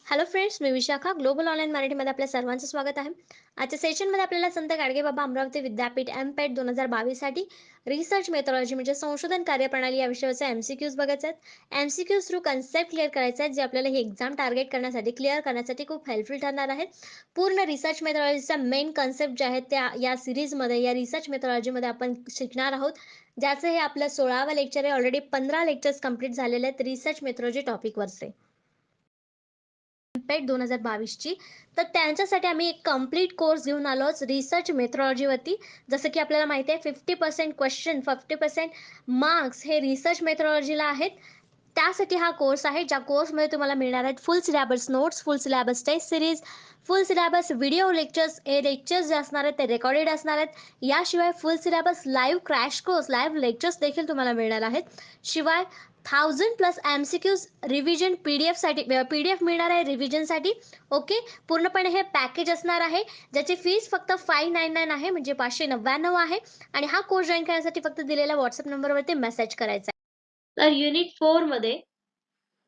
Hello friends, मी Vishakha. Global online मराठीमध्ये आपल्या सर्वांचं स्वागत आहे. आजच्या सेशनमध्ये आपल्याला संत गाडगेबाबा अमरावती विद्यापीठ एम-पेट 2022 साठी रिसर्च मेथॉडॉलॉजी म्हणजे संशोधन कार्यप्रणाली या विषयाचे एमसीक्यूज बघायचे आहेत. एमसीक्यूज थ्रू कन्सेप्ट क्लिअर करायचे आहेत, जे आपल्याला ही एक्झाम टार्गेट करण्यासाठी क्लिअर करण्यासाठी खूप हेल्पफुल ठरणार आहेत. पूर्ण रिसर्च मेथॉडॉलॉजीचा मेन कन्सेप्ट जे आहेत त्या या सीरीजमध्ये या रिसर्च मेथॉडॉलॉजीमध्ये आपण शिकणार आहोत. ज्याचं हे आपलं 16वं लेक्चर आहे. ऑलरेडी 15 लेक्चर्स कंप्लीट झालेले आहेत रिसर्च मेथॉडॉलॉजी टॉपिकवरचे. पेट 2022ची. तर त्यांच्यासाठी आम्ही एक कंप्लीट कोर्स घेऊन आलो आहोत रिसर्च मेथॉडॉलॉजीवरती. जसं की आपल्याला माहिती आहे 50% क्वेश्चन, 50% मार्क्स हे रिसर्च मेथॉडॉलॉजीला आहेत. त्यासाठी हा कोर्स आहे, ज्या कोर्समध्ये तुम्हाला मिळणार आहेत full syllabus notes, full syllabus test series, full syllabus video lectures. हे लेक्चर्स जे असणार आहेत ते रेकॉर्डेड असणार आहेत. याशिवाय full syllabus live crash course, live lectures देखील तुम्हाला मिळणार आहेत. शिवाय 1000+ एमसीक्यूज रिव्हिजन पीडीएफसाठी पीडीएफ मिळणार आहे रिव्हिजनसाठी. ओके. पूर्णपणे हे पॅकेज असणार आहे, ज्याची फीस फक्त 599 आहे, म्हणजे 599 आहे. आणि हा कोर्स जॉईन करण्यासाठी फक्त दिलेल्या व्हॉट्सअप नंबरवरती मेसेज करायचा आहे. तर युनिट 4 मध्ये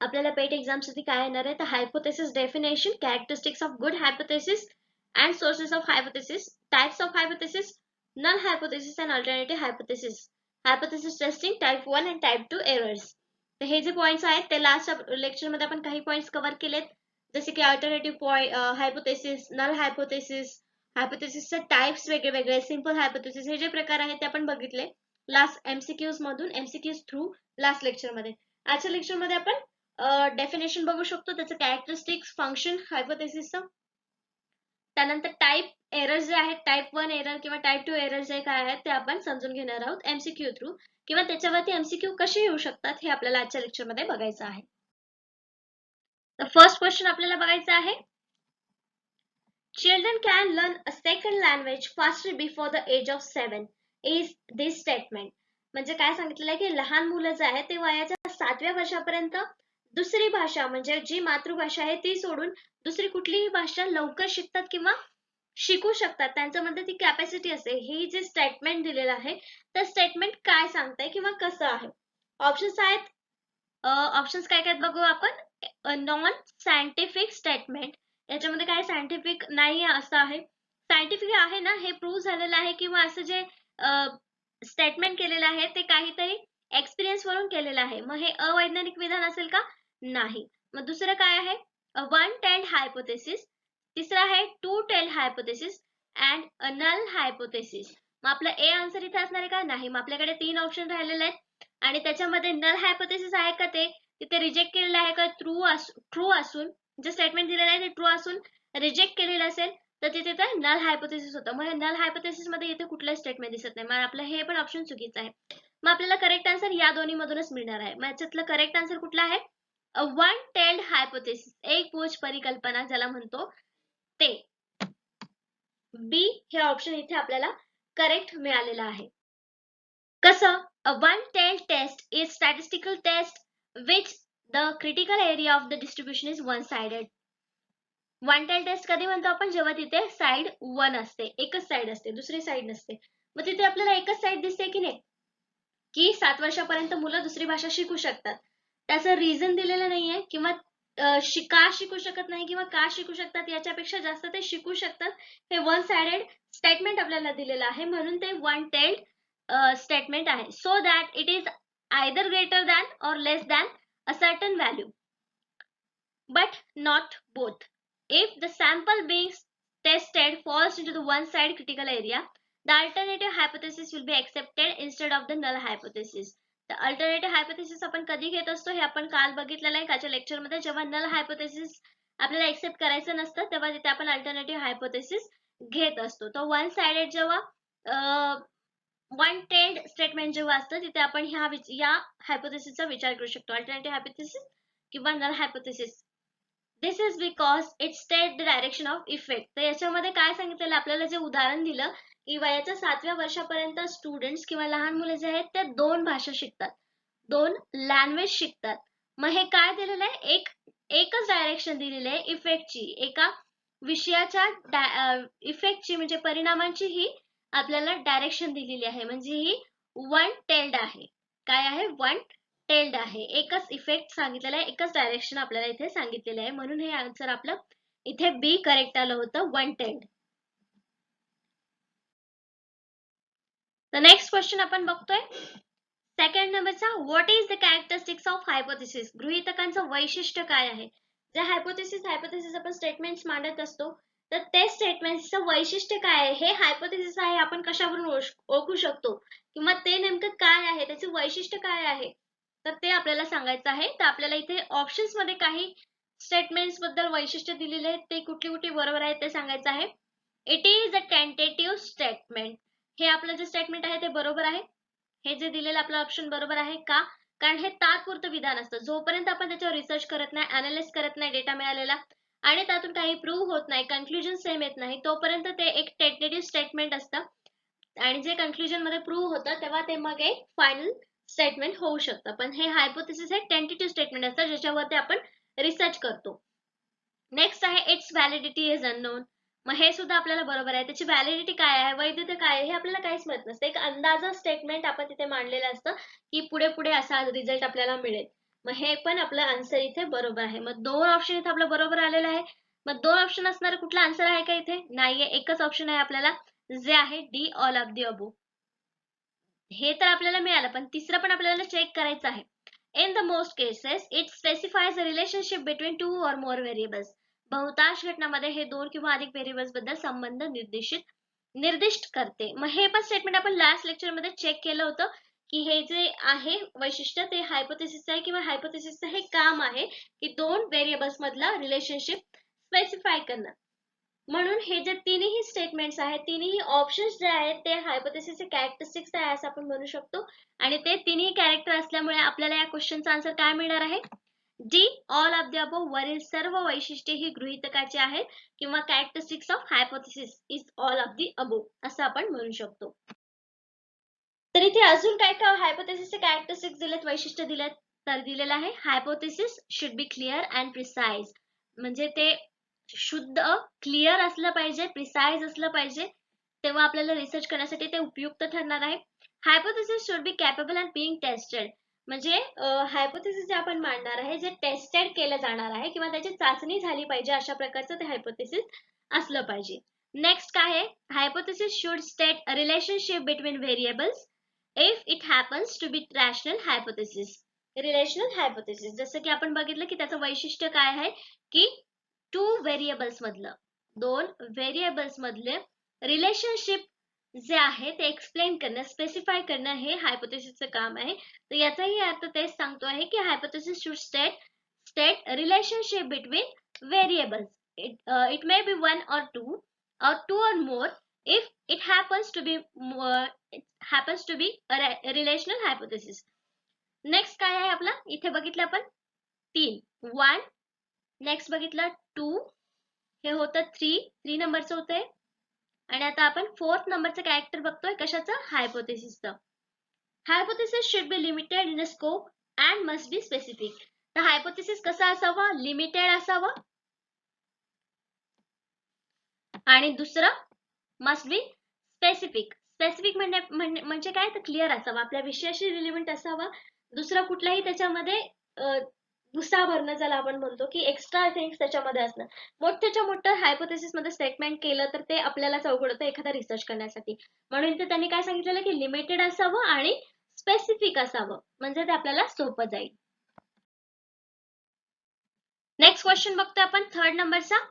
आपल्याला पेट एक्झामसाठी काय येणार आहे, तर hypothesis definition, characteristics of good hypothesis and sources of hypothesis, types of hypothesis, null hypothesis and alternative hypothesis, hypothesis testing type 1 and type 2 errors. तर हे जे पॉइंट्स आहेत ते लास्ट लेक्चरमध्ये आपण काही पॉइंट्स कव्हर केलेत, जसे की अल्टरनेटिव्ह हायपोथेसिस, नल हायपोथेसिस, हायपोथेसिसचे टाइप्स वेगळे वेगळे, सिंपल हायपोथेसिस, हे जे प्रकार आहेत ते आपण बघितले लास्ट एमसीक्यूज मधून, एमसीक्यूज थ्रू लास्ट लेक्चरमध्ये. आजच्या लेक्चरमध्ये आपण डेफिनेशन बघू शकतो, त्याचं कॅरेक्टरिस्टिक्स, फंक्शन हायपोथेसिसचं, त्यानंतर टाइप एरर्स जे आहेत, टाइप 1 एरर किंवा टाइप 2 एरर जे काय आहेत ते आपण समजून घेणार आहोत एमसीक्यू थ्रू, किंवा त्याच्यावरती एमसीक्यू कसे येऊ शकतात हे आपल्याला आजच्या लेक्चरमध्ये बघायचं आहे. तर फर्स्ट क्वेश्चन आपल्याला बघायचं आहे. Children can learn a second language faster before the age of 7 is this statement. म्हणजे काय सांगितलेलं आहे की लहान मुलं जे आहेत ते वयाच्या 7व्या वर्षापर्यंत दुसरी भाषा म्हणजे जी मातृभाषा आहे ती सोडून दुसरी कुठलीही भाषा लवकर शिकतात किंवा शिकू शकतात. त्यांच्यामध्ये ती कॅपॅसिटी असते. ही जे स्टेटमेंट दिलेलं आहे तर स्टेटमेंट काय सांगतंय किंवा कसं आहे. ऑप्शन्स आहेत. ऑप्शन्स काय काय बघू आपण. नॉन सायंटिफिक स्टेटमेंट, याच्यामध्ये काय सायंटिफिक नाही असं आहे. सायंटिफिक आहे ना, हे प्रूव्ह झालेलं आहे, किंवा असं जे स्टेटमेंट केलेलं आहे ते काहीतरी एक्सपिरियन्स वरून केलेलं आहे. मग हे अवैज्ञानिक विधान असेल का? नाही. मग दुसरं काय आहे? One tailed hypothesis. तिसरं आहे two tailed hypothesis and null hypothesis. मग आपलं ए आन्सर इथे असणार आहे का? नाही. मग आपल्याकडे 3 ऑप्शन राहिलेले आहेत आणि त्याच्यामध्ये नल हायपोथेसिस आहे का, ते तिथे रिजेक्ट केलेलं आहे का? ट्रू असून जे स्टेटमेंट दिलेलं आहे ते ट्रू असून रिजेक्ट केलेलं असेल तर तिथे नल हायपोथेसिस होतं. मग नल हायपोथेसिस मध्ये इथे कुठलंही स्टेटमेंट दिसत नाही. मग आपलं हे पण ऑप्शन चुकीचं आहे. मग आपल्याला करेक्ट आन्सर या दोन्ही मधूनच मिळणार आहे. मग याच्यातलं करेक्ट आन्सर कुठला आहे? वन टेल्ड हायपोथेसिस, एक पूछ परिकल्पना ज्याला म्हणतो ते. बी हे ऑप्शन इथे आपल्याला करेक्ट मिळालेलं आहे. कसं? A one-tailed test is statistical test which the critical area of the distribution is one-sided. One tailed test कधी म्हणतो आपण? जेव्हा तिथे साइड 1 असते, एकच साइड असते, दुसरी साइड नसते. मग तिथे आपल्याला एकच साइड दिसते की नाही, की 7 वर्षापर्यंत मुलं दुसरी भाषा शिकू शकतात. त्याचं रिझन दिलेलं नाहीये, किंवा का शिकू शकत नाही किंवा का शिकू शकतात याच्यापेक्षा जास्त ते शिकू शकतात हे वन साइडेड स्टेटमेंट आपल्याला दिलेलं आहे, म्हणून ते वन टेल्ड statement आहे. So that it is either greater than or less than a certain value, but not both. If the sample being tested falls into the one side critical area, the alternative hypothesis will be accepted instead of the null hypothesis. The alternative hypothesis आपण कधी घेत असतो हे आपण काल बघितलेलं आहे कालच्या लेक्चर मध्ये. जेव्हा null hypothesis आपल्याला एक्सेप्ट करायचं नसतं तेव्हा तिथे आपण अल्टरनेटिव्ह हायपोथेसिस घेत असतो. तो वन साइडेड जेव्हा वन टेल्ड स्टेटमेंट जेव्हा असतं तिथे आपण या हायपोथेसिसचा विचार करू शकतो, अल्टरनेटिव्ह हायपोथेसिस किंवा null hypothesis. This is because it state the direction of effect. तर याच्यामध्ये काय सांगितलेलं आपल्याला, जे उदाहरण दिलं की वयाच्या 7व्या वर्षापर्यंत स्टुडंट्स किंवा लहान मुले जे आहेत ते 2 भाषा शिकतात, 2 लँग्वेज शिकतात. मग हे काय दिलेलं आहे? एकच डायरेक्शन दिलेली आहे इफेक्टची, एका विषयाच्या इफेक्टची म्हणजे परिणामांची ही आपल्याला डायरेक्शन दिलेली आहे, म्हणजे ही वन टेल्ड आहे. काय आहे? वन टेल्ड आहे. एकच इफेक्ट सांगितलेला आहे, एकच डायरेक्शन आपल्याला इथे सांगितलेलं आहे, म्हणून हे आन्सर आपलं इथे बी करेक्ट आलं होतं, वन टेल्ड. तर नेक्स्ट क्वेश्चन आपण बघतोय सेकंड नंबरचा, what is the characteristics of hypothesis? गृहीतकांचं वैशिष्ट्य काय आहे? जे हायपोथेसिस आपण स्टेटमेंट्स मांडत असतो, तर ते स्टेटमेंट्सचं वैशिष्ट्य काय आहे, हे हायपोथेसिस आहे आपण कशावरून ओळखू शकतो, किंवा ते नेमकं काय आहे, त्याचे वैशिष्ट्य काय आहे, तर ते आपल्याला सांगायचं आहे. तर आपल्याला इथे ऑप्शन्स मध्ये काही स्टेटमेंट्स बद्दल वैशिष्ट्य दिलेले आहेत, ते कुठली कुठली बरोबर आहेत ते सांगायचं आहे. It is a tentative statement. हे आपलं जे स्टेटमेंट आहे ते बरोबर आहे. हे जे दिलेलं आपलं ऑप्शन बरोबर आहे का? कारण हे तात्पुरतं विधान असतं. जोपर्यंत आपण त्याच्यावर रिसर्च करत नाही, अनालिसिस करत नाही डेटा मिळालेला आणि त्यातून काही प्रूव्ह होत नाही, कन्क्लुजन सेम येत नाही, तोपर्यंत ते एक टेंटेटिव्ह स्टेटमेंट असतं. आणि जे कन्क्लुजन मध्ये प्रूव्ह होतं तेव्हा ते मग एक फायनल स्टेटमेंट होऊ शकतं. पण हे हायपोथेसिस हे टेंटेटिव्ह स्टेटमेंट असतं, ज्याच्यावरती आपण रिसर्च करतो. नेक्स्ट आहे इट्स व्हॅलिडिटी इज अननोन. मग हे सुद्धा आपल्याला बरोबर आहे. त्याची व्हॅलिडिटी काय आहे, वैधता काय आहे, हे आपल्याला काहीच माहित नसतं. एक अंदाजा स्टेटमेंट आपण तिथे मांडलेलं असतं की पुढे पुढे असा रिझल्ट आपल्याला मिळेल. मग हे पण आपलं आन्सर इथे बरोबर आहे. मग दोन ऑप्शन इथे आपलं बरोबर आलेलं आहे. मग दोन ऑप्शन असणार कुठला आन्सर आहे का इथे? नाहीये, एकच ऑप्शन आहे आपल्याला, जे आहे डी ऑल ऑफ दी अबो. हे तर आपल्याला मिळालं, पण तिसरं पण आपल्याला चेक करायचं आहे. In the most cases, it specifies a relationship between two or more variables. बहुतांश घटनांमध्ये हे दोन किंवा अधिक व्हेरिएबल्स बद्दल संबंध निर्दिष्ट करते. मग हे पण स्टेटमेंट आपण लास्ट लेक्चर मध्ये चेक केलं होतं की हे जे आहे वैशिष्ट्य ते हायपोथेसिस आहे, किंवा हायपोथेसिसचं हे काम आहे की दोन व्हेरिएबल्स मधला रिलेशनशिप स्पेसिफाय करणं. म्हणून हे जे तिन्ही स्टेटमेंट्स आहेत, तिन्ही ऑप्शन्स जे आहेत ते हायपोथेसिसचे कॅरेक्टरिस्टिक्स आहे असं आपण म्हणू शकतो. आणि ते तिन्ही कॅरेक्टर असल्यामुळे आपल्याला या क्वेश्चनचा आन्सर काय मिळणार आहे? D all of the above. वरील सर्व वैशिष्ट्ये ही गृहीतकाची आहेत, किंवा characteristics of hypothesis is all of the above असं आपण म्हणू शकतो. तर इथे अजून काय काय हायपोथेसिसचे कॅरेक्टरिस्टिक्स दिलेत, वैशिष्ट्य दिलेत, तर दिलेलं आहे hypothesis should B clear and precise. म्हणजे ते शुद्ध क्लिअर असलं पाहिजे, प्रिसाइज असलं पाहिजे, तेव्हा आपल्याला रिसर्च करण्यासाठी ते उपयुक्त ठरणार आहे. Hypothesis should B capable and being tested. म्हणजे हायपोथेसिस जे आपण मांडणार आहे, जे टेस्टेड केलं जाणार आहे, किंवा त्याची चाचणी झाली पाहिजे, अशा प्रकारचं ते हायपोथेसिस असलं पाहिजे. नेक्स्ट काय आहे, hypothesis should state a relationship between variables if it happens to be rational hypothesis. Relational hypothesis, जसं की आपण बघितलं की त्याचं वैशिष्ट्य काय आहे की टू व्हेरिएबल्स मधलं, दोन व्हेरिएबल्स मधले रिलेशनशिप जे आहे ते एक्सप्लेन करणं, स्पेसिफाय करणं, हे हायपोथेसिसचं काम आहे. तर याचाही अर्थ तेच सांगतो आहे की hypothesis should state relationship between variables. It may be one or two or more if it happens to be a relational hypothesis. Next काय आहे आपला, इथे बघितलं आपण 3, 1, नेक्स्ट बघितलं 2, हे होतं 3 नंबरचं होतंय. आणि आता आपण 4th नंबरचं कॅरेक्टर बघतोय, कशाचं? हायपोथेसिसचं. Hypothesis should be limited in scope and must be specific. तर हायपोथेसिस कसा असावा? लिमिटेड असावा, आणि दुसरं मस्ट बी स्पेसिफिक. स्पेसिफिक म्हणजे काय, तर क्लिअर असावा, आपल्या विषयाशी रिलेव्हंट असावा. दुसरं कुठलाही त्याच्यामध्ये भुसा भरणं ज्याला आपण म्हणतो की एक्स्ट्रा थिंग्स त्याच्यामध्ये असणं. मोठ्याच्या मोठं हायपोथेसिस मध्ये स्टेटमेंट केलं तर ते आपल्याला अवघड होतं एखादा रिसर्च करण्यासाठी. म्हणून इथे त्यांनी काय सांगितलेलं की लिमिटेड असावं आणि स्पेसिफिक असावं, म्हणजे ते आपल्याला सोपं जाईल. नेक्स्ट क्वेश्चन बघतोय आपण थर्ड नंबरचा,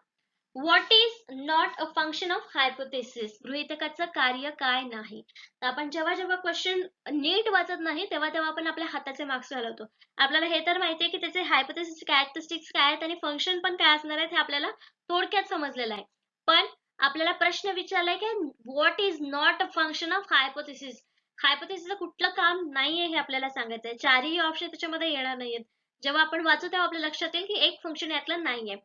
what is not a function of hypothesis? गृहीतकाचं कार्य काय नाही? तर आपण जेव्हा जेव्हा क्वेश्चन नीट वाचत नाही तेव्हा तेव्हा आपण आपल्या हाताचे मार्क्स घालवतो. आपल्याला हे तर माहितीये की त्याचे हायपोथेसिस कॅरेक्टरिस्टिक्स काय आहेत आणि फंक्शन पण काय असणार आहेत हे आपल्याला थोडक्यात समजलेलं आहे. पण आपल्याला प्रश्न विचारलाय की what is not a function of hypothesis? हायपोथेसिसचं कुठलं काम नाहीये हे आपल्याला सांगायचंय. चारही ऑप्शन त्याच्यामध्ये येणार नाहीयेत. जेव्हा आपण वाचू तेव्हा आपल्या लक्षात येईल की एक फंक्शन यातलं नाहीये.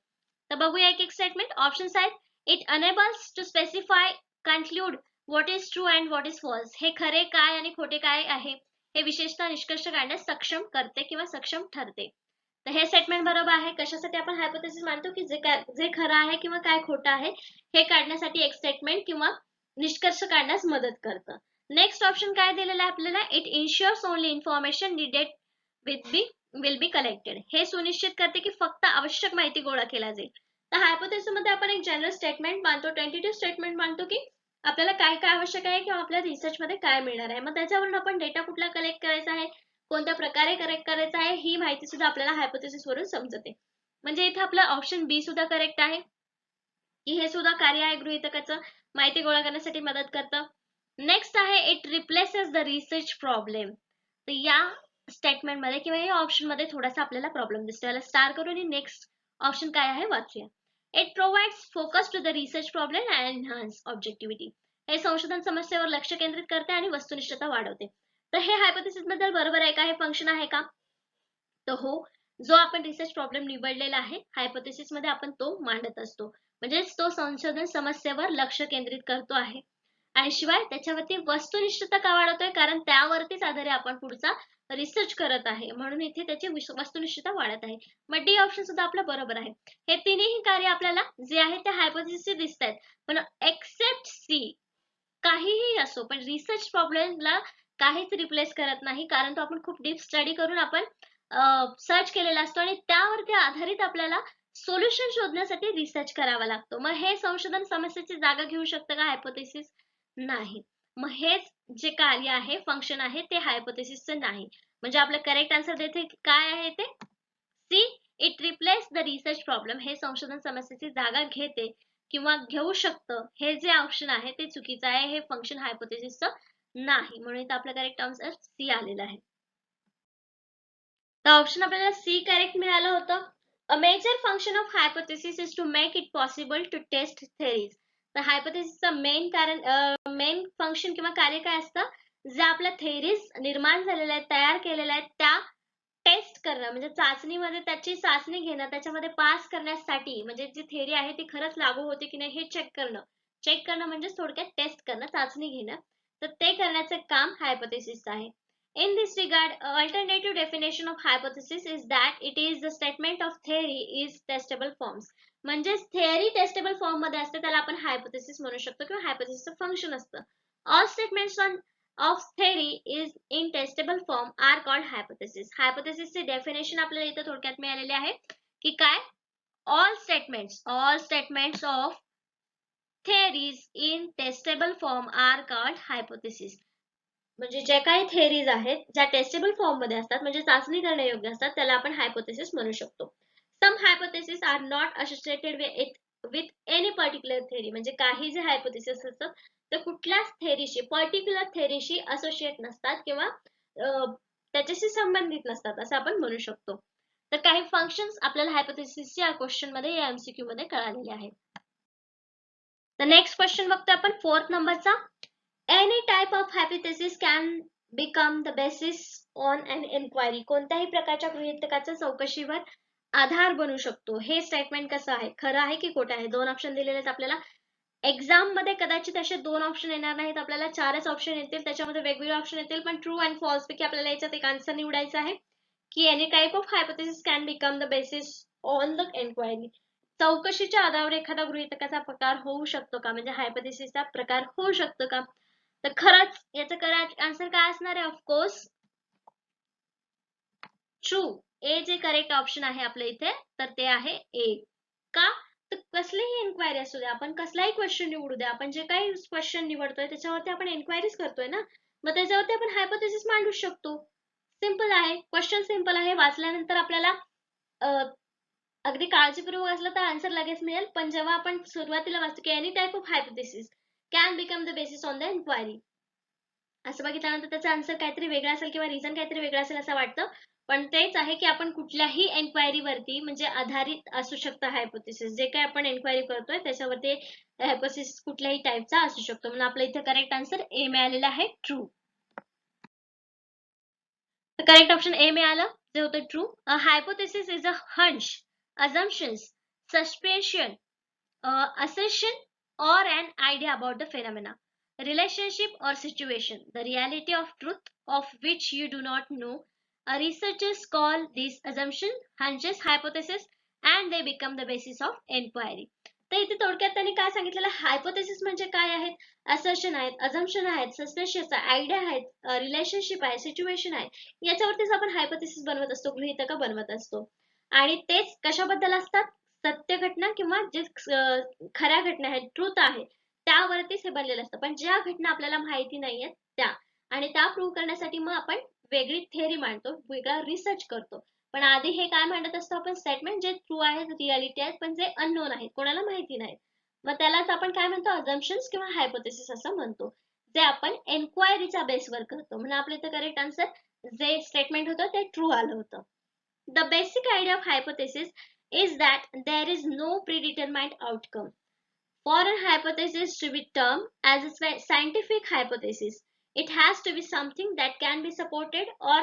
तर बघूया एक एक स्टेटमेंट. ऑप्शन्स आहेत, it enables to specify, conclude what is true and what is false. हे खरे काय आणि खोटे काय आहे हे विशेषतः निष्कर्ष काढण्यास सक्षम करते किंवा सक्षम ठरते. तर हे स्टेटमेंट बरोबर आहे. कशासाठी आपण हायपोथेसिस मानतो की जे खरं आहे किंवा काय खोटं आहे हे काढण्यासाठी एक स्टेटमेंट किंवा निष्कर्ष काढण्यास मदत करतं. नेक्स्ट ऑप्शन काय दिलेला आहे आपल्याला, it ensures only information needed will be collected. हे सुनिश्चित करते की फक्त आवश्यक माहिती गोळा केला जाईल. तर हायपोथेसिस मध्ये आपण एक जनरल स्टेटमेंट मानतो, टेंटेटिव्ह स्टेटमेंट मानतो की आपल्याला काय काय आवश्यक आहे किंवा आपल्या रिसर्च मध्ये काय मिळणार आहे. मग त्याच्यावरून आपण डेटा कुठला कलेक्ट करायचा आहे, कोणत्या प्रकारे कलेक्ट करायचा आहे, ही माहिती सुद्धा आपल्याला हायपोथेसिस वरून समजते. म्हणजे इथे आपला ऑप्शन बी सुद्धा करेक्ट आहे की हे सुद्धा कार्य आहे गृहीतकाचं, माहिती गोळा करण्यासाठी मदत करतं. नेक्स्ट आहे it replaces the research problem. तर या स्टेटमेंट मध्ये किंवा या ऑप्शन मध्ये थोडासा आपल्याला प्रॉब्लेम दिसतो. याला स्टार करून नेक्स्ट ऑप्शन काय आहे वाचूया. It provides focus to the research problem and enhance objectivity. हे संशोधन समस्येवर लक्ष केंद्रित करते आणि वस्तुनिष्ठता वाढवते. तर हे हायपोथेसिस बद्दल बरोबर आहे का, हे फंक्शन आहे का? तर हो, जो आपण रिसर्च प्रॉब्लेम निवडलेला आहे हायपोथेसिस मध्ये आपण तो मांडत असतो. म्हणजेच तो संशोधन समस्येवर लक्ष केंद्रित करतो आहे. आणि शिवाय त्याच्यावरती वस्तुनिष्ठता का वाढवतोय, कारण त्यावरतीच आधारे आपण पुढचा रिसर्च करत आहे, म्हणून इथे त्याची वस्तुनिष्ठता वाढत आहे. मग डी ऑप्शन सुद्धा आपलं बरोबर आहे. हे तिन्ही कार्य आपल्याला जे आहे ते हायपोथेसिस दिसत आहेत, पण एक्सेप्ट सी काहीही असो पण रिसर्च प्रॉब्लेमला काहीच रिप्लेस करत नाही, कारण तो आपण खूप डीप स्टडी करून आपण सर्च केलेला असतो आणि त्यावरती आधारित आपल्याला सोल्युशन शोधण्यासाठी रिसर्च करावा लागतो. मग हे संशोधन समस्येची जागा घेऊ शकतं का हायपोथेसिस? नाही. मग हेच जे कार्य आहे, फंक्शन आहे, ते हायपोथेसिसचं नाही. म्हणजे आपलं करेक्ट आन्सर देते काय आहे ते C, it replace the research problem. हे संशोधन समस्येची जागा घेते किंवा घेऊ शकतं, हे जे ऑप्शन आहे ते चुकीचं आहे. हे फंक्शन हायपोथेसिसचं नाही, म्हणून इथं आपलं करेक्ट आन्सर सी आलेलं आहे. तर ऑप्शन आपल्याला सी करेक्ट मिळालं होतं. A major function of hypothesis is to make it possible to test theories. तर हायपोथेसिसचं मेन फंक्शन किंवा कार्य काय असतं, जे आपल्या थेरीज निर्माण झालेल्या आहेत, तयार केलेल्या आहेत, त्या टेस्ट करणं, म्हणजे चाचणीमध्ये त्याची चाचणी घेणं, त्याच्यामध्ये पास करण्यासाठी, म्हणजे जी थेरी आहे ती खरंच लागू होते की नाही हे चेक करणं म्हणजे थोडक्यात टेस्ट करणं, चाचणी घेणं. तर ते करण्याचे काम हायपोथेसिस आहे. In this regard, alternative definition of hypothesis is that it is the statement of theory is testable forms. म्हणजे theory testable form मध्ये असते, त्याला आपण hypothesis म्हणू शकतो किंवा hypothesis फंक्शन असतं. All statements of theory is in testable form are called hypothesis. Hypothesis चे definition आपल्याला इथं थोडक्यात मिळालेले आहे की काय, all statements of theories in testable form are called hypothesis. म्हणजे जे काही थेरीज आहेत ज्या टेस्टेबल फॉर्म मध्ये असतात, म्हणजे चाचणी करण्यायोग्य असतात, त्याला आपण हायपोथेसिस म्हणू शकतो. Some hypothesis are not associated with any particular theory. म्हणजे काही जे हायपोथेसिस असतात ते कुठल्याच थेरीशी, पर्टिक्युलर थेरीशी असोसिएट नसतात किंवा त्याच्याशी संबंधित नसतात असं आपण म्हणू शकतो. तर काही फंक्शन्स आपल्याला हायपोथेसिसच्या क्वेश्चन मध्ये या एमसीक्यू मध्ये कळालेले आहेत. तर नेक्स्ट क्वेश्चन बघतो आपण 4th नंबरचा. Any type of hypothesis can become the basis on an inquiry. कोणत्याही प्रकारच्या गृहीतकाचा चौकशीवर आधार बनू शकतो. हे स्टेटमेंट कसं आहे, खरं आहे की खोटं आहे? दोन ऑप्शन दिलेले आहेत आपल्याला. एक्झाम मध्ये कदाचित असे दोन ऑप्शन येणार नाहीत, आपल्याला चारच ऑप्शन येतील, त्याच्यामध्ये वेगवेगळे ऑप्शन येतील, पण ट्रू अँड फॉल्स पैकी आपल्याला याच्यात एक आन्सर निवडायचा आहे की any type of hypothesis can become the basis on the enquiry. चौकशीच्या आधारावर एखादा गृहीतकाचा प्रकार होऊ शकतो का, म्हणजे हायपोथेसिसचा प्रकार होऊ शकतो का? तर खरंच याचं करेक्ट आन्सर काय असणार आहे? Of course true. ए जे करेक्ट ऑप्शन आहे आपल्या इथे, तर ते आहे ए. का? तर कसलीही एन्क्वायरी असू द्या, आपण कसलाही क्वेश्चन निवडू द्या, आपण जे काही क्वेश्चन निवडतोय त्याच्यावरती आपण एन्क्वायरीज करतोय ना, मग त्याच्यावरती आपण हायपोथेसिस मांडू शकतो. सिंपल आहे, क्वेश्चन सिंपल आहे. वाचल्यानंतर आपल्याला अगदी काळजीपूर्वक वाचलं तर आन्सर लगेच मिळेल, पण जेव्हा आपण सुरुवातीला वाचतो की any type of hypothesis can become the basis on the enquiry, असं बघितल्यानंतर त्याचा आन्सर काहीतरी वेगळा असेल किंवा रिझन काहीतरी वेगळा असेल असं वाटतं, पण तेच आहे की आपण कुठल्याही एन्क्वायरीवरती म्हणजे आधारित असू शकतं हायपोथेसिस. जे काही आपण एन्क्वायरी करतोय त्याच्यावरती हायपोथेसिस कुठल्याही टाईपचा असू शकतो, म्हणून आपल्या इथे करेक्ट आन्सर ए मिळालेला आहे, ट्रू. तर करेक्ट ऑप्शन ए मिळालं, जे होतं true. A hypothesis is a hunch, assumptions, suspicion, assertion or an idea about the phenomena, relationship or situation, the reality of truth of which you do not know. Researchers call these assumptions hunches, hypothesis, and they become the basis of inquiry. तर इथे थोडक्यात त्यांनी काय सांगितलेलं, hypothesis म्हणजे काय आहेत, assertion आहेत, अझम्पशन आहेत, सस्पेन्शन आयडिया आहेत, रिलेशनशिप आहे, सिच्युएशन आहे, याच्यावरतीच आपण हायपोथेसिस बनवत असतो, गृहीतक बनवत असतो. आणि तेच कशाबद्दल असतात, सत्य घटना किंवा जे खऱ्या घटना आहेत, ट्रूथ आहे, त्यावरतीच हे बनलेलं असतं. पण ज्या घटना आपल्याला माहिती नाहीयेत त्या, आणि त्या प्रूव्ह करण्यासाठी मग आपण वेगळी थेअरी मांडतो, वेगळा रिसर्च करतो. पण आधी हे काय मांडत असतो आपण, स्टेटमेंट जे ट्रू आहेत, रियालिटी आहेत, पण जे अननोन आहेत, कोणाला माहिती नाहीत. मग त्यालाच आपण काय म्हणतो, अझम्पशन्स किंवा हायपोथेसिस असं म्हणतो, जे आपण एन्क्वायरीच्या बेसवर करतो. म्हणजे आपलं इथं करेक्ट आन्सर, जे स्टेटमेंट होतं ते ट्रू आलं होतं. The basic idea of hypothesis is that there is no predetermined outcome. For a hypothesis to be termed as a scientific hypothesis, it has to be something that can be supported or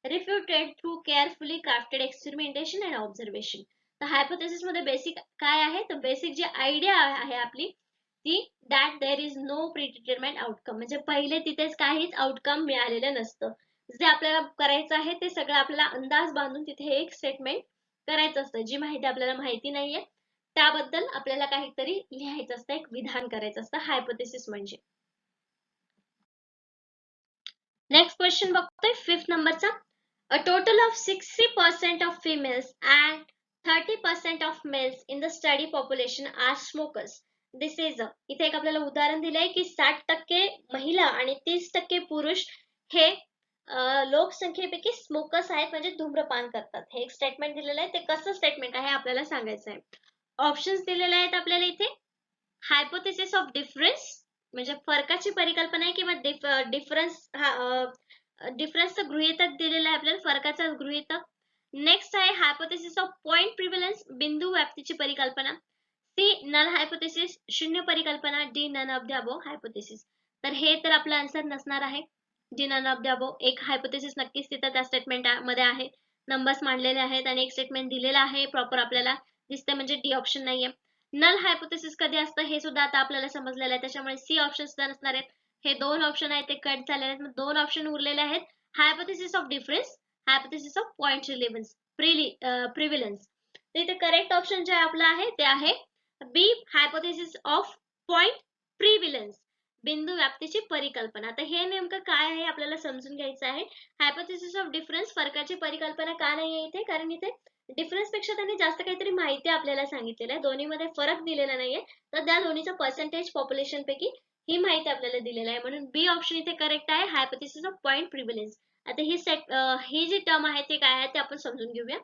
refuted through carefully crafted experimentation and observation. तर hypothesis मध्ये basic काय आहे, तर basic जी idea आहे आपली ती, that there is no predetermined outcome, म्हणजे पहिले तिथेच काहीच आउटकम मिळालेलं नसतं. जे आपल्याला करायचं आहे ते सगळं आपल्याला अंदाज बांधून तिथे एक स्टेटमेंट करायचं असतं. जी माहिती आपल्याला माहिती नाहीये त्याबद्दल आपल्याला काहीतरी लिहायचं असतं, एक विधान करायचं असतं, हायपोथेसिस म्हणजे. नेक्स्ट क्वेश्चन बघतोय 5th नंबरचा. A total of 60% of females and 30% of males in the study population are smokers. This is a, इथे एक आपल्याला उदाहरण दिलंय की 60% महिला आणि 30% पुरुष हे लोकसंख्येपैकी स्मोकर्स आहेत, म्हणजे धूम्रपान करतात. हे एक स्टेटमेंट दिलेलं आहे, ते कसं स्टेटमेंट आहे आपल्याला सांगायचं आहे. ऑप्शन्स दिलेले आहेत आपल्याला इथे. हायपोथेसिस ऑफ डिफरन्स म्हणजे फरकाची परिकल्पना आहे किंवा डिफरन्स डिफरन्सचं गृहीतक दिलेलं आहे आपल्याला, फरकाचं गृहीतक. नेक्स्ट आहे हायपोथेसिस ऑफ पॉइंट प्रिव्हलन्स, बिंदू व्याप्तीची परिकल्पना. सी नल हायपोथेसिस, शून्य परिकल्पना. D none of the above hypothesis. तर हे तर आपला आन्सर नसणार आहे. D none of the above. एक हायपोथेसिस नक्कीच तिथं त्या स्टेटमेंट मध्ये आहे, नंबर्स मांडलेले आहेत आणि एक स्टेटमेंट दिलेला आहे प्रॉपर आपल्याला दिसते, म्हणजे डी ऑप्शन नाहीये. नल हायपोथेसिस कधी असतं हे सुद्धा आता आपल्याला समजलेलं आहे, त्याच्यामुळे सी ऑप्शन सुद्धा नसणार आहेत. हे दोन ऑप्शन आहेत ते कट झालेले आहेत, दोन ऑप्शन उरलेले आहेत. Hypothesis of difference, hypothesis of point prevalence. तर इथे करेक्ट ऑप्शन जे आपलं आहे ते आहे B, hypothesis of point prevalence, बिंदू व्याप्तीची परिकल्पना. आता हे नेमकं काय आहे आपल्याला समजून घ्यायचं आहे. हायपोथेसिस ऑफ डिफरन्स, फरकाची परिकल्पना का नाहीये इथे, कारण इथे डिफरन्स पेक्षा त्यांनी जास्त काहीतरी माहिती आपल्याला सांगितलेलं आहे, दोन्हीमध्ये फरक दिलेला नाहीये. तर त्या दोन्हीचं पर्सेंटेज पॉप्युलेशन पैकी ही माहिती आपल्याला दिलेली आहे, म्हणून बी ऑप्शन इथे करेक्ट आहे, हायपोथेसिस ऑफ पॉइंट प्रिव्हिलन्स. आता ही जी टर्म आहे ते काय आहे ते आपण समजून घेऊया.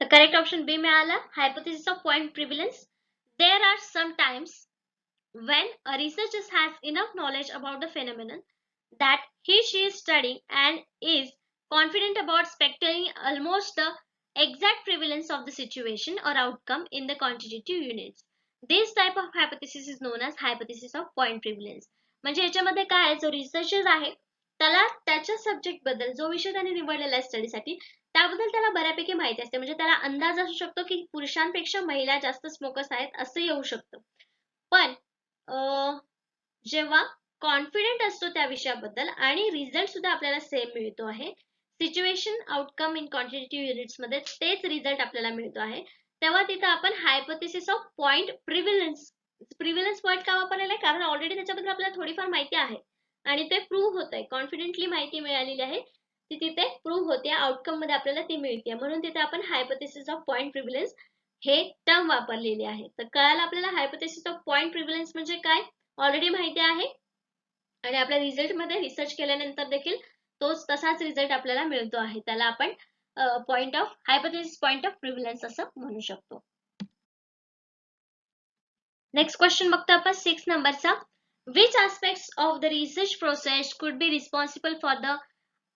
तर करेक्ट ऑप्शन बी मिळाला, hypothesis of point prevalence. There are some times when a researcher has enough knowledge about the phenomenon that she is studying and is confident about speculating almost the exact prevalence of the situation or outcome in the quantitative units. This type of hypothesis is known as hypothesis of point prevalence. म्हणजे याच्यामध्ये काय आहे, जो researcher आहे त्याला त्याच्या subject बद्दल, जो विषय त्याने निवडलेला आहे स्टडीसाठी, त्याबद्दल त्याला बऱ्यापैकी माहिती असते. म्हणजे त्याला अंदाज असू शकतो की पुरुषांपेक्षा महिला जास्त स्मोकर्स आहेत असं येऊ शकतं. पण जेव्हा कॉन्फिडेंट असतो त्या विषयाबद्दल आणि रिझल्ट सुद्धा आपल्याला सेम मिळतो आहे, situation outcome in quantitative units मध्ये तेच रिझल्ट आपल्याला मिळतो आहे, तेव्हा तिथं आपण हायपोथेसिस ऑफ पॉइंट प्रिव्हिलन्स पॉइंट का वापरलेला आहे, कारण ऑलरेडी त्याच्याबद्दल आपल्याला थोडीफार माहिती आहे आणि ते प्रूव्ह होत आहे, कॉन्फिडेंटली माहिती मिळालेली आहे ती तिथे प्रूव्ह होते, आउटकम मध्ये आपल्याला ती मिळते, म्हणून तिथे आपण हायपोथेसिस ऑफ पॉइंट प्रिव्हिलन्स हे टर्म वापरलेली आहे. तर कळालं आपल्याला हायपोथेसिस ऑफ पॉइंट प्रिव्हिलन्स म्हणजे काय, ऑलरेडी माहिती आहे आणि आपल्या रिझल्ट मध्ये रिसर्च केल्यानंतर देखील तोच तसाच रिझल्ट आपल्याला मिळतो आहे, त्याला आपण point of hypothesis point of prevalence असं म्हणू शकतो. नेक्स्ट क्वेश्चन बघतो आपण 6 नंबरचा. Which aspects of the research process could be responsible for the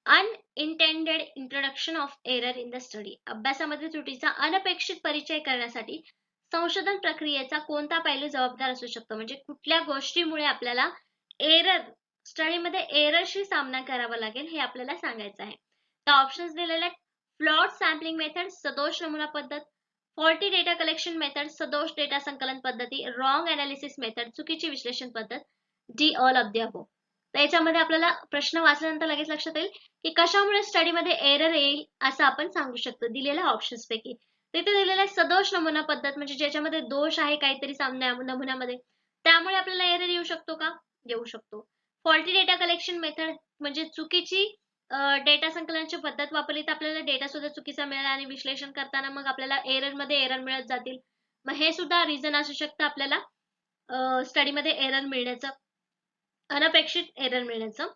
unintended introduction of error in the study? अभ्यासामध्ये त्रुटीचा अनपेक्षित परिचय करण्यासाठी संशोधन प्रक्रियेचा कोणता पैलू जबाबदार असू शकतो, म्हणजे कुठल्या गोष्टीमुळे आपल्याला एरर स्टडीमध्ये एररशी सामना करावा लागेल हे आपल्याला सांगायचं आहे. तर ऑप्शन्स दिलेले आहेत. फ्लॉड सॅम्पलिंग मेथड, सदोष नमुना पद्धत. फॉल्टी डेटा कलेक्शन मेथड, सदोष डेटा संकलन पद्धती. रॉंग अनालिसिस मेथड, चुकीची विश्लेषण पद्धत. D all of the above. तर याच्यामध्ये आपल्याला प्रश्न वाचल्यानंतर लगेच लक्षात येईल की कशामुळे स्टडीमध्ये एरर येईल असं आपण सांगू शकतो दिलेल्या ऑप्शन्स पैकी. तिथे दिलेला आहे सदोष नमुना पद्धत, म्हणजे ज्याच्यामध्ये दोष आहे काहीतरी नमुन्यामध्ये, त्यामुळे आपल्याला एरर येऊ शकतो का? येऊ शकतो. फॉल्टी डेटा कलेक्शन मेथड म्हणजे चुकीची डेटा संकलनाची पद्धत वापरली तर आपल्याला डेटा सुद्धा चुकीचा मिळेल आणि विश्लेषण करताना मग आपल्याला मध्ये एरर मिळत जातील. मग हे सुद्धा रिझन असू शकतं आपल्याला स्टडीमध्ये एरर मिळण्याचं, अनपेक्षित एरर मिळण्याचं.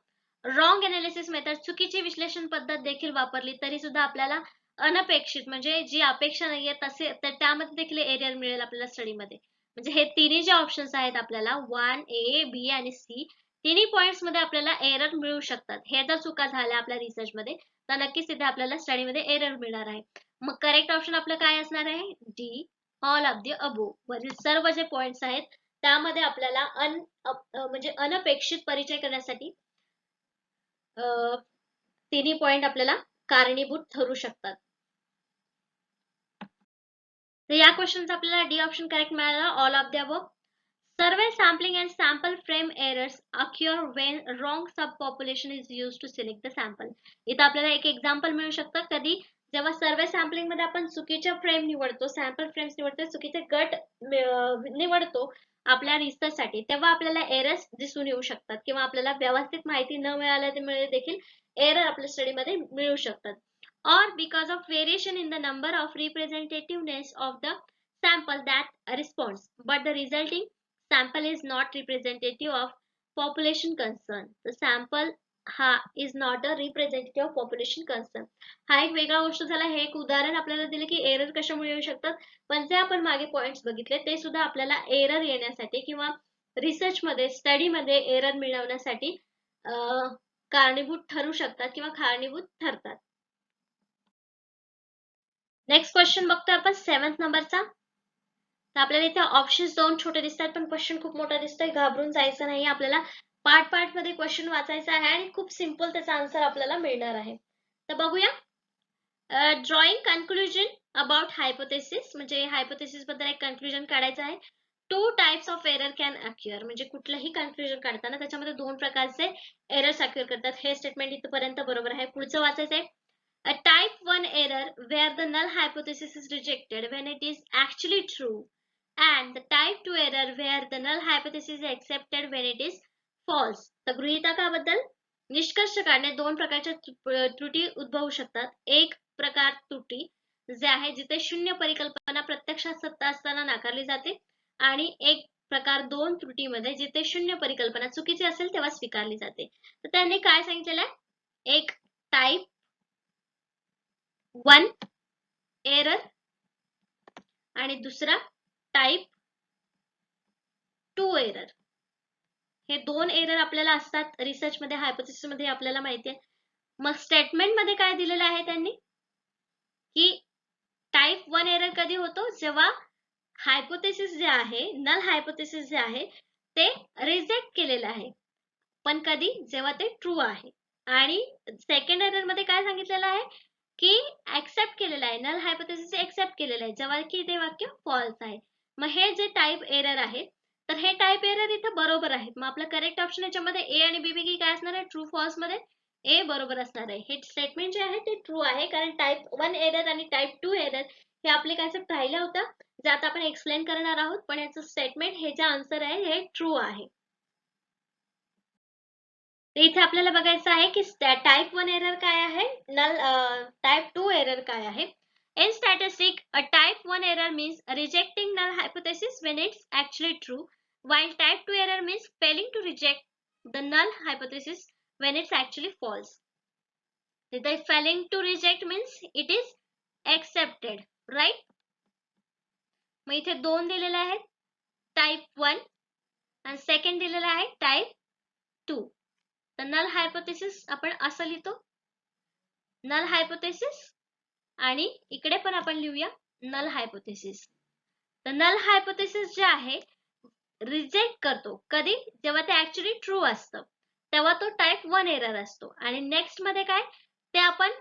रॉंग एनालिसिस मेथड चुकीची विश्लेषण पद्धत देखील वापरली तरी सुद्धा आपल्याला अनपेक्षित म्हणजे जी अपेक्षा नाहीये तसे तर त्यामध्ये देखील एरर मिळेल आपल्याला स्टडीमध्ये. म्हणजे हे तिन्ही जे ऑप्शन्स आहेत आपल्याला 1A, B आणि C तिन्ही पॉइंट्स मध्ये आपल्याला एरर मिळू शकतात. हे जर चुका झाल्या आपल्या रिसर्च मध्ये तर नक्कीच तिथे आपल्याला स्टडीमध्ये एरर मिळणार आहे. मग करेक्ट ऑप्शन आपलं काय असणार आहे? D, all of the above. वरील सर्व जे पॉइंट्स आहेत त्यामध्ये आपल्याला म्हणजे अनपेक्षित परिचय करण्यासाठी तिन्ही पॉइंट आपल्याला कारणीभूत ठरू शकतात. तर या क्वेश्चनचा आपल्याला डी ऑप्शन करेक्ट मिळाला, all of the above. Survey sampling and sample frame errors occur when wrong subpopulation is used to select the sample. इथं आपल्याला एक एक्झाम्पल मिळू शकतं कधी जेव्हा सर्वे सॅम्पलिंग मध्ये आपण चुकीच्या फ्रेम निवडतो, सॅम्पल फ्रेम्स निवडतो, चुकीचे गट निवडतो आपल्या रिसर्च साठी, तेव्हा आपल्याला एरर्स दिसून येऊ शकतात किंवा आपल्याला व्यवस्थित माहिती न मिळाल्यामुळे देखील एरर आपल्या स्टडी मध्ये मिळू शकतात. Or because of variation in the number of representativeness of the sample that responds, but the resulting sample is not representative of population concern. The sample हा is not a representative of population concern. हा एक वेगळा गोष्ट झाला. हे एक उदाहरण आपल्याला दिले की एरर कशामुळे येऊ शकतात, पण जे आपण मागे पॉइंट्स बघितले ते सुद्धा आपल्याला एरर येण्यासाठी किंवा रिसर्च मध्ये स्टडी मध्ये एरर मिळवण्यासाठी कारणीभूत ठरू शकतात किंवा कारणीभूत ठरतात. नेक्स्ट क्वेश्चन बघतोय आपण 7th नंबरचा. तर आपल्याला इथे ऑप्शन्स दोन छोटे दिसतात पण क्वेश्चन खूप मोठा दिसतोय, घाबरून जायचं नाही. आपल्याला पार्ट मध्ये क्वेश्चन वाचायचा आहे आणि खूप सिंपल त्याचा आन्सर आपल्याला मिळणार आहे. तर बघूया. ड्रॉइंग कन्क्लुजन अबाउट हायपोथेसिस, म्हणजे हायपोथेसिस बद्दल एक कन्क्लुजन काढायचं आहे. 2 टाइप्स ऑफ एरर कॅन अक्युअर, म्हणजे कुठलंही कन्क्लुजन काढताना त्याच्यामध्ये 2 प्रकारचे एरर्स अक्युअर करतात. हे स्टेटमेंट इथपर्यंत बरोबर आहे. पुढचं वाचायचं आहे. A type 1 error where the null hypothesis is rejected when it is actually true, and the type 2 error where the null hypothesis is accepted when it is false. तर गृहीतकाबद्दल निष्कर्ष काढणे 2 प्रकारच्या त्रुटी उद्भवू शकतात. एक प्रकार त्रुटी जे आहे जिथे शून्य परिकल्पना प्रत्यक्षात सत्य असताना नाकारली जाते, आणि एक प्रकार 2 त्रुटीमध्ये जिथे शून्य परिकल्पना चुकीची असेल तेव्हा स्वीकारली जाते. तर त्यांनी काय सांगितलेलं आहे? एक टाइप 1 एरर आणि दुसरा टाइप 2 एरर. हे 2 एरर आपल्याला असतात रिसर्च मध्ये, हायपोथेसिस मध्ये आपल्याला माहिती आहे. मग स्टेटमेंट मध्ये काय दिलेलं आहे त्यांनी की टाइप 1 एरर कधी होतो? जेव्हा हायपोथेसिस जे आहे, नल हायपोथेसिस जे आहे ते रिजेक्ट केलेलं आहे. पण कधी? जेव्हा ते ट्रू आहे. आणि सेकंड एरर मध्ये काय सांगितलेलं आहे की ऍक्सेप्ट केलेलं आहे, नल हायपोथेसिस ऍक्सेप्ट केलेलं आहे, जेव्हा की ते वाक्य फॉल्स आहे. मग हे जे टाइप एरर आहे तर हे टाइप एरर इथे बरोबर आहेत. मग आपलं करेक्ट ऑप्शन याच्यामध्ये ए आणि बी पैकी काय असणार आहे? ट्रू फॉल्स मध्ये ए बरोबर असणार आहे. हे स्टेटमेंट जे आहे ते ट्रू आहे कारण टाइप 1 एरर आणि टाइप 2 एरर हे आपले कन्सेप्ट राहिल्या होत्या जे आता आपण एक्सप्लेन करणार आहोत, पण याचं स्टेटमेंट हे जे आन्सर आहे हे ट्रू आहे. इथे आपल्याला बघायचं आहे की टाइप 1 एरर काय आहे, नल टाइप 2 एरर काय आहे. In statistic, a type 1 error means rejecting null hypothesis when it's actually true, while type 2 error means failing to reject the null hypothesis when it's actually false. The failing to reject means it is accepted, right? मग इथे 2 दिलेले आहेत, type 1 आणि second दिलेला आहे type 2. तर null hypothesis आपण असं लिहितो, नल हायपोथेसिस, आणि इकडे पण आपण लिहूया नल हायपोथेसिस. तर नल हायपोथेसिस जे आहे रिजेक्ट करतो कधी? जेव्हा ते ऍक्च्युअली ट्रू असतं तेव्हा तो टाइप 1 एरर असतो. आणि नेक्स्ट मध्ये काय ते आपण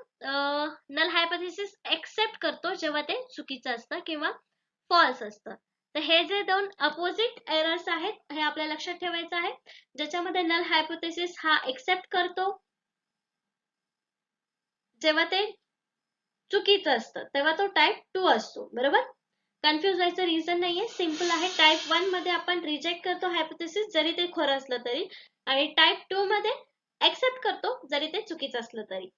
नल हायपोथेसिस एक्सेप्ट करतो जेव्हा ते चुकीचं असतं किंवा फॉल्स असतं. तर हे जे 2 अपोजिट एरर्स आहेत हे आपल्याला लक्षात ठेवायचं आहे. ज्याच्यामध्ये नल हायपोथेसिस हा एक्सेप्ट करतो जेव्हा ते चुकीचं असतं तेव्हा तो टाईप 2 असतो. बरोबर? कन्फ्युज व्हायचं रिझन नाहीये, सिंपल आहे. टाईप 1 मध्ये आपण रिजेक्ट करतो हायपोथेसिस जरी ते खरं असलं तरी, आणि टाईप 2 मध्ये एक्सेप्ट करतो जरी ते चुकीचं असलं तरी.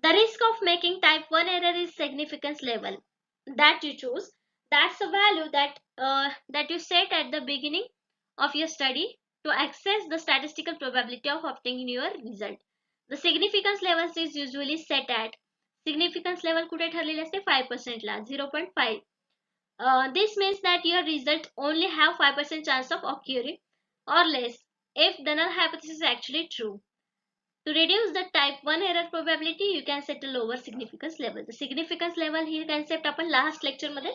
The risk of making type 1 error is significance level that you choose. That's a value that you set at the beginning of your study to assess the statistical probability of obtaining your result. The significance level is usually set at significance level कुठे ठरलेले असते 5% ला 0.5. This means that your result only have 5% chance of occurring or less if the null hypothesis is actually true. To reduce the type 1 error probability, you can set a lower significance level. The significance level he concept आपण last lecture मध्ये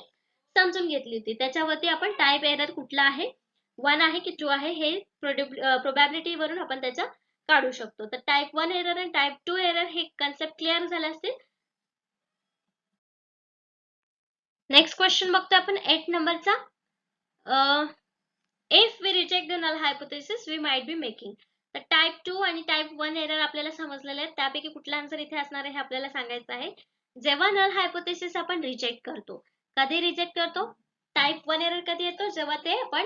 समजून घेतली होती. त्याच्यावरती आपण type error कुठला आहे, 1 आहे की 2 आहे हे प्रोबॅबिलिटी वरून आपण त्याचा काढू शकतो. तर टाइप 1 एरर आणि टाइप 2 एरर हे कन्सेप्ट क्लिअर झाला असतील. नेक्स्ट क्वेश्चन बघतो आपण 8 नंबरचा. If we reject the null hypothesis we might be making. तर टाइप 2 आणि टाइप 1 एरर आपल्याला समजलेले आहेत. त्यापैकी कुठला आन्सर इथे असणार आहे हे आपल्याला सांगायचं आहे. जेव्हा नल हायपोथेसिस आपण रिजेक्ट करतो, कधी रिजेक्ट करतो? टाइप 1 एरर कधी येतो? जेव्हा ते आपण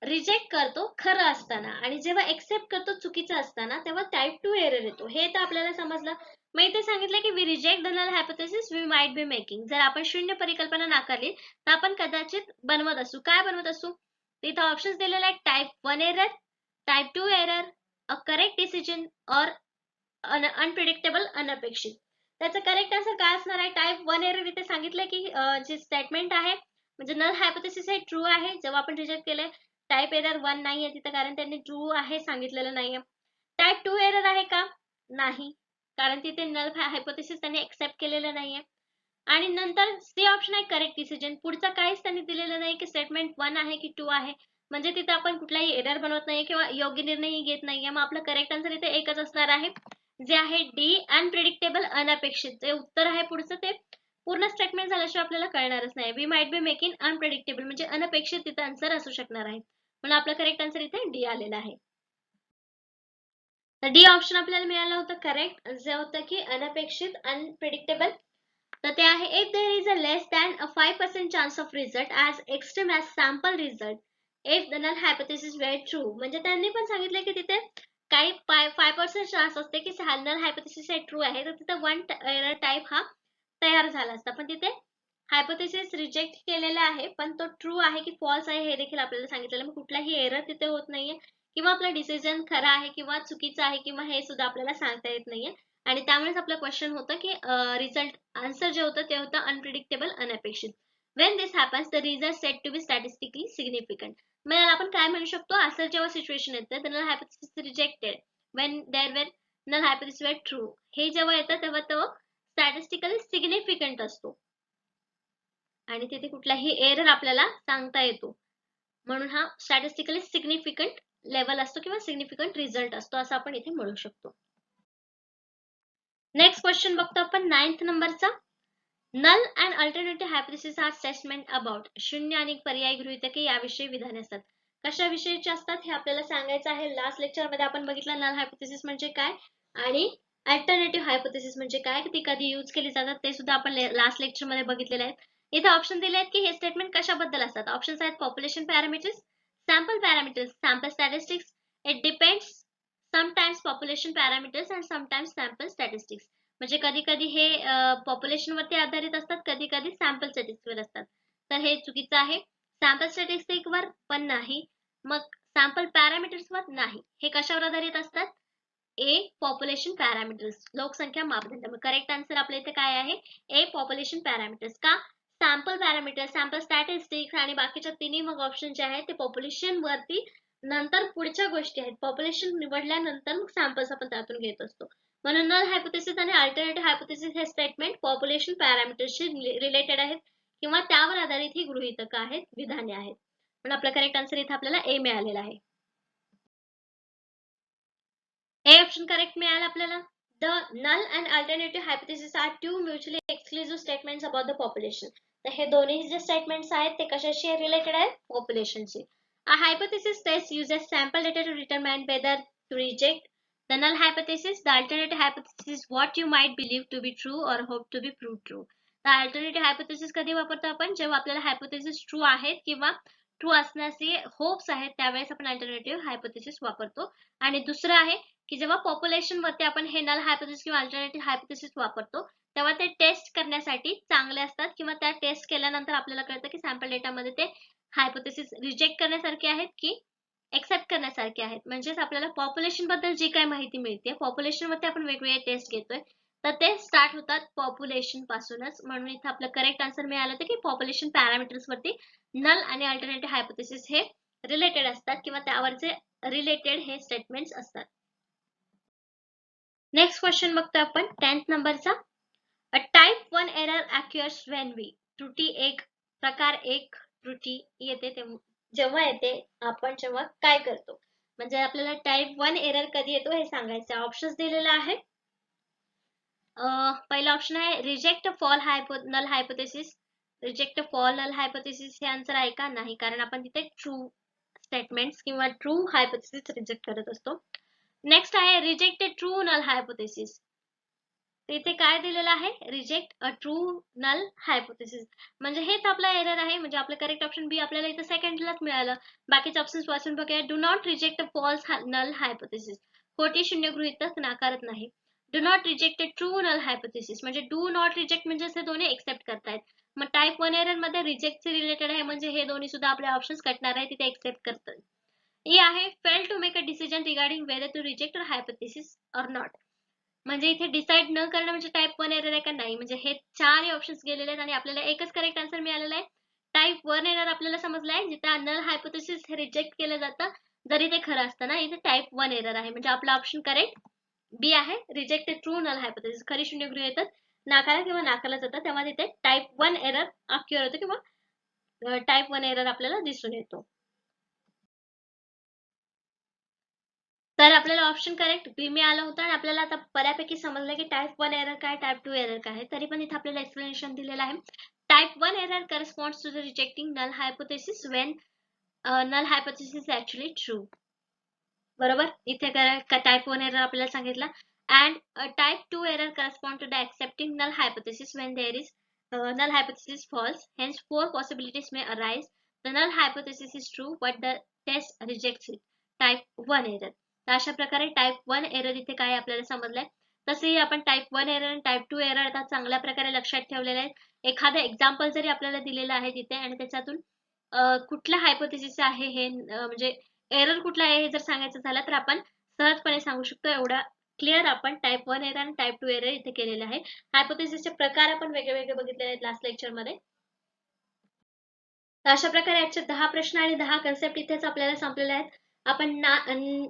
रिजेक्ट करतो खरं असताना, आणि जेव्हा एक्सेप्ट करतो चुकीचं असताना तेव्हा टाइप 2 एरर येतो. हे तर आपल्याला समजलं. मग इथे सांगितलं की we reject the null hypothesis we might be making. जर आपण शून्य परिकल्पना नाकारली तर आपण कदाचित बनवत असू. काय बनवत असू? इथं ऑप्शन्स दिलेले आहेत. Type 1 error, type 2 error, a correct decision और अनप्रिडिक्टेबल अनअपेक्षित. त्याचं करेक्ट आन्सर काय असणार आहे? टाइप 1 एरर इथे सांगितलं की जे स्टेटमेंट आहे म्हणजे नल हायपोथेसिस हे ट्रू आहे जेव्हा आपण रिजेक्ट केलंय. टाइप एरर 1 नाहीये तिथं कारण त्यांनी ट्रू आहे सांगितलेलं नाहीये. टाइप 2 एरर आहे का? नाही, कारण तिथे नल हायपोथेसिस त्यांनी एक्सेप्ट केलेलं नाहीये. आणि नंतर सी ऑप्शन आहे करेक्ट डिसिजन. पुढचं काहीच त्यांनी दिलेलं नाही की स्टेटमेंट 1 आहे की 2 आहे, म्हणजे तिथे आपण कुठलाही एरर बनवत नाही किंवा योग्य निर्णय घेत नाहीये. मग आपलं करेक्ट आन्सर इथे एकच असणार आहे, जे आहे डी, अनप्रिडिक्टेबल अनअपेक्षित. जे उत्तर आहे पुढचं ते पूर्ण स्टेटमेंट झाल्याशिवाय आपल्याला कळणारच नाही. We might be making unpredictable म्हणजे अनपेक्षित तिथे आन्सर असू शकणार आहे. म्हणून आपला करेक्ट आन्सर इथे डी आलेला आहे. तर डी ऑप्शन आपल्याला मिळालं होतं करेक्ट, जे होतं की अनपेक्षित अनप्रिडिक्टेबल. तर ते आहे if there is a less than a 5% chance of result as extreme as sample result if the null hypothesis were true. म्हणजे त्यांनी पण सांगितलं की तिथे काही 5% चान्स असते की नल हायपोथेसिस हे ट्रू आहे, तर तिथे 1 एरर टाइप हा तयार झाला असता. पण तिथे हायपोथेसिस रिजेक्ट केलेला आहे, पण तो ट्रू आहे की फॉल्स आहे हे देखील आपल्याला सांगितलेलं. मग कुठलाही एरर तिथे होत नाहीये किंवा आपला डिसिजन खरा आहे किंवा चुकीचा आहे किंवा हे सुद्धा आपल्याला सांगता येत नाहीये. आणि त्यामुळेच आपलं क्वेश्चन होतं की रिझल्ट आन्सर जे होतं ते होतं अनप्रिडिक्टेबल अनअपेक्षित. When this happens the result set to be statistically significant. मग याला आपण काय म्हणू शकतो? असं जेव्हा सिच्युएशन येतं तर null hypothesis rejected when there were null hypothesis were true, हे जेव्हा येतं तेव्हा तो स्टॅटिस्टिकली सिग्निफिकंट असतो आणि तिथे कुठलाही एरर आपल्याला सांगता येतो. म्हणून हा स्टॅटिस्टिकली सिग्निफिकंट लेवल असतो किंवा सिग्निफिकंट रिझल्ट असतो असं आपण इथे म्हणू शकतो. नेक्स्ट क्वेश्चन बघतो आपण 9th नंबरचा. Null and alternative hypothesis are statement about. शून्य आणि पर्यायी गृहीतके याविषयी विधाने असतात. कशाविषयीचे असतात हे आपल्याला सांगायचं आहे. लास्ट लेक्चर मध्ये आपण बघितलं नल हायपोथेसिस म्हणजे काय आणि अल्टरनेटिव्ह हायपोथेसिस म्हणजे काय, ती कधी यूज केली जातात ते सुद्धा आपण लास्ट लेक्चर मध्ये बघितलेले आहेत. इथे ऑप्शन दिले आहेत की हे स्टेटमेंट कशाबद्दल असतात. ऑप्शन्स आहेत population parameters, sample parameters, sample statistics, it depends, sometimes population parameters and sometimes sample statistics. म्हणजे कधी कधी हे पॉप्युलेशन वरती आधारित असतात, कधी कधी सॅम्पल स्टॅटिस्टिक्सवर असतात. तर हे चुकीचं आहे. सॅम्पल स्टॅटिस्टिक्सवर पण नाही, मग सॅम्पल पॅरामीटर्सवर नाही. हे कशावर आधारित असतात? ए पॉप्युलेशन पॅरामीटर्स, लोकसंख्या मापदंड. मग करेक्ट आन्सर आपल्या इथे काय आहे? ए पॉप्युलेशन पॅरामीटर्स. का? सॅम्पल पॅरामीटर्स, सॅम्पल स्टॅटिस्टिक्स आणि बाकीच्या तिन्ही मग ऑप्शन जे आहेत ते पॉप्युलेशन वरती नंतर पुढच्या गोष्टी आहेत. पॉप्युलेशन निवडल्यानंतर मग सॅम्पल्स आपण त्यातून घेत असतो. म्हणून नल हायपोथेसिस आणि अल्टरनेटिव्ह हायपोथेसिस हे स्टेटमेंट पॉप्युलेशन पॅरामीटर्सशी रिलेटेड आहेत किंवा त्यावर आधारित ही गृहीतक आहेत, विधाने आहेत. म्हणून आपला करेक्ट आन्सर इथे आपल्याला ए मिळालेला आहे. ए ऑप्शन करेक्ट मिळाला आपल्याला. The null and alternative hypothesis are two mutually exclusive statements about the population. तर हे दोन्ही जे स्टेटमेंट्स आहेत ते कशाशी रिलेटेड आहेत? पॉप्युलेशनशी. A hypothesis test uses sample data to determine whether to reject The null hypothesis, the alternative hypothesis is what you might believe to be true or hope to be proved true. The alternative hypothesis कधी वापरतो आपण? जेव्हा आपल्याला hypothesis true आहेत किंवा true असण्याचे hopes आहेत त्यावेळेस आपण अल्टरनेटिव्ह हायपोथेसिस वापरतो. आणि दुसरं आहे की जेव्हा पॉप्युलेशन वरती आपण हे नल हायपोथेसिस किंवा अल्टरनेटिव्ह हायपोथेसिस वापरतो तेव्हा ते टेस्ट करण्यासाठी चांगले असतात किंवा त्या टेस्ट केल्यानंतर आपल्याला कळतं की सॅम्पल डेटामध्ये ते हायपोथेसिस रिजेक्ट करण्यासारखे आहेत की एक्सेप्ट करण्यासारखे आहेत. म्हणजेच आपल्याला पॉप्युलेशन बद्दल जी काही माहिती मिळते पॉप्युलेशन वरती आपण वेगवेगळे टेस्ट घेतोय तर ते स्टार्ट होतात पॉप्युलेशन पासूनच. म्हणून इथे आपलं करेक्ट आन्सर मिळालं होतं की पॉप्युलेशन पॅरामीटर्स वरती नल आणि अल्टरनेटिव्ह हायपोथेसिस हे रिलेटेड असतात किंवा त्यावरचे रिलेटेड हे स्टेटमेंट्स असतात. नेक्स्ट क्वेश्चन बघतो आपण 10th नंबरचा. A type 1 error occurs when we. त्रुटी एक प्रकार एक त्रुटी येते जेव्हा येते आपण जेव्हा काय करतो. म्हणजे आपल्याला टाइप 1 एरर कधी येतो हे सांगायचं. ऑप्शन्स दिलेले आहे. पहिला ऑप्शन आहे reject false null hypothesis. Reject false null hypothesis हे आन्सर आहे का? नाही, कारण आपण तिथे ट्रू स्टेटमेंट्स किंवा ट्रू हायपोथेसिस रिजेक्ट करत असतो. नेक्स्ट आहे रिजेक्ट ट्रू नल हायपोथेसिस. इथे काय दिलेलं आहे? Reject a true null hypothesis. म्हणजे हेच आपला एरर आहे. म्हणजे आपलं करेक्ट ऑप्शन बी आपल्याला इथे सेकंडलाच मिळालं. बाकीचे ऑप्शन्स वाचून बघूया. Do not reject false null hypothesis. खोटी शून्य गृहीतक नाकारत नाही. Do not reject true null hypothesis म्हणजे डू नॉट रिजेक्ट म्हणजे हे दोन्ही एक्सेप्ट करतायत. मग टाइप 1 एरर मध्ये रिजेक्ट चे रिलेटेड आहे म्हणजे हे दोन्ही सुद्धा आपले ऑप्शन्स कटणार आहे तिथे एक्सेप्ट करतात. ए आहे fail to make a decision regarding whether to reject a hypothesis or not. म्हणजे इथे डिसाइड न करणं म्हणजे टाइप 1 एरर आहे का? नाही. म्हणजे हे चारही ऑप्शन्स गेलेले आहेत आणि आपल्याला एकच करेक्ट आन्सर मिळालेला आहे. टाइप 1 एरर आपल्याला समजलं आहे जिथे नल हायपोथेसिस हे रिजेक्ट केलं जातं जरी ते खरं असतं ना. इथे टाइप 1 एरर आहे म्हणजे आपला ऑप्शन करेक्ट बी आहे. Reject true null hypothesis. खरी शून्य गृहीतक नाकारा किंवा नाकारलं जातं तेव्हा तिथे टाइप 1 एरर अक्युअर होतं किंवा टाइप 1 एरर आपल्याला दिसून येतो. तर आपल्याला ऑप्शन करेक्ट बी मिळालं होतं आणि आपल्याला आता बऱ्यापैकी समजलं की टाइप 1 एरर काय टाइप 2 एरर काय आहे. तरी पण इथे आपल्याला एक्सप्लेनेशन दिलेलं आहे. Type 1 error corresponds to the rejecting null hypothesis when null hypothesis is actually true. बरोबर. इथे टाइप 1 एरर आपल्याला सांगितलं. and type 2 error correspond to the accepting null hypothesis when there is null hypothesis false. Hence 4 possibilities may arise. The null hypothesis is true but the test rejects it. Type 1 error. तर अशा प्रकारे type 1 error इथे काय आपल्याला समजलंय. तसेही आपण type 1 error आणि type 2 error आता चांगल्या प्रकारे लक्षात ठेवलेले आहेत. एखादं एक्झाम्पल जरी आपल्याला दिलेलं आहे तिथे आणि त्याच्यातून कुठला हायपोथेसिस आहे हे म्हणजे एरर कुठला आहे हे जर सांगायचं झालं तर आपण सहजपणे सांगू शकतो. एवढा क्लिअर आपण टाइप 1 एरर आणि टाइप 2 एरर इथे केलेले आहे. हायपोथेसिसचे प्रकार आपण वेगळे बघितलेले आहेत लास्ट लेक्चर मध्ये. तर अशा प्रकारे आजचे 10 प्रश्न आणि 10 कन्सेप्ट इथेच आपल्याला संपलेले आहेत. आपण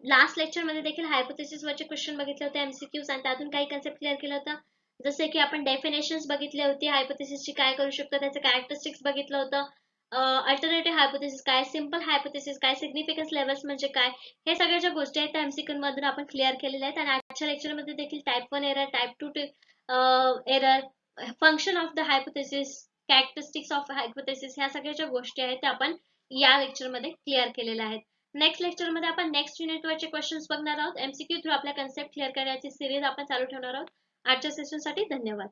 लास्ट लेक्चर मध्ये देखील हायपोथेसिस वरचे क्वेश्चन बघितले होते एमसीक्यूज आणि त्यातून काही कन्सेप्ट क्लिअर केला होता. जसे की आपण डेफिनेशन्स बघितली होती हायपोथेसिसची काय करू शकतो त्याचे कॅरेक्टरिस्टिक्स बघितलं होतं. अल्टरनेटिव्ह हायपोथेसिस काय, सिंपल हायपोथेसिस काय, सिग्निफिकन्स लेवल्स म्हणजे काय, हे सगळ्या ज्या गोष्टी आहेत त्या एमसीक्यू मधून आपण क्लिअर केलेल्या आहेत. आणि आजच्या लेक्चर मध्ये देखील type 1 error, type 2 error, function of the hypothesis, characteristics of hypothesis ह्या सगळ्या ज्या गोष्टी आहेत त्या आपण या लेक्चर मध्ये क्लिअर केलेल्या आहेत. नेक्स्ट लेक्चर मध्ये आपण नेक्स्ट युनिट वरचे क्वेश्चन्स बघणार आहोत. एमसीक्यू थ्रू आपल्या कन्सेप्ट क्लिअर करण्याची सिरीज आपण चालू ठेवणार आहोत. आजच्या सेशन साठी धन्यवाद.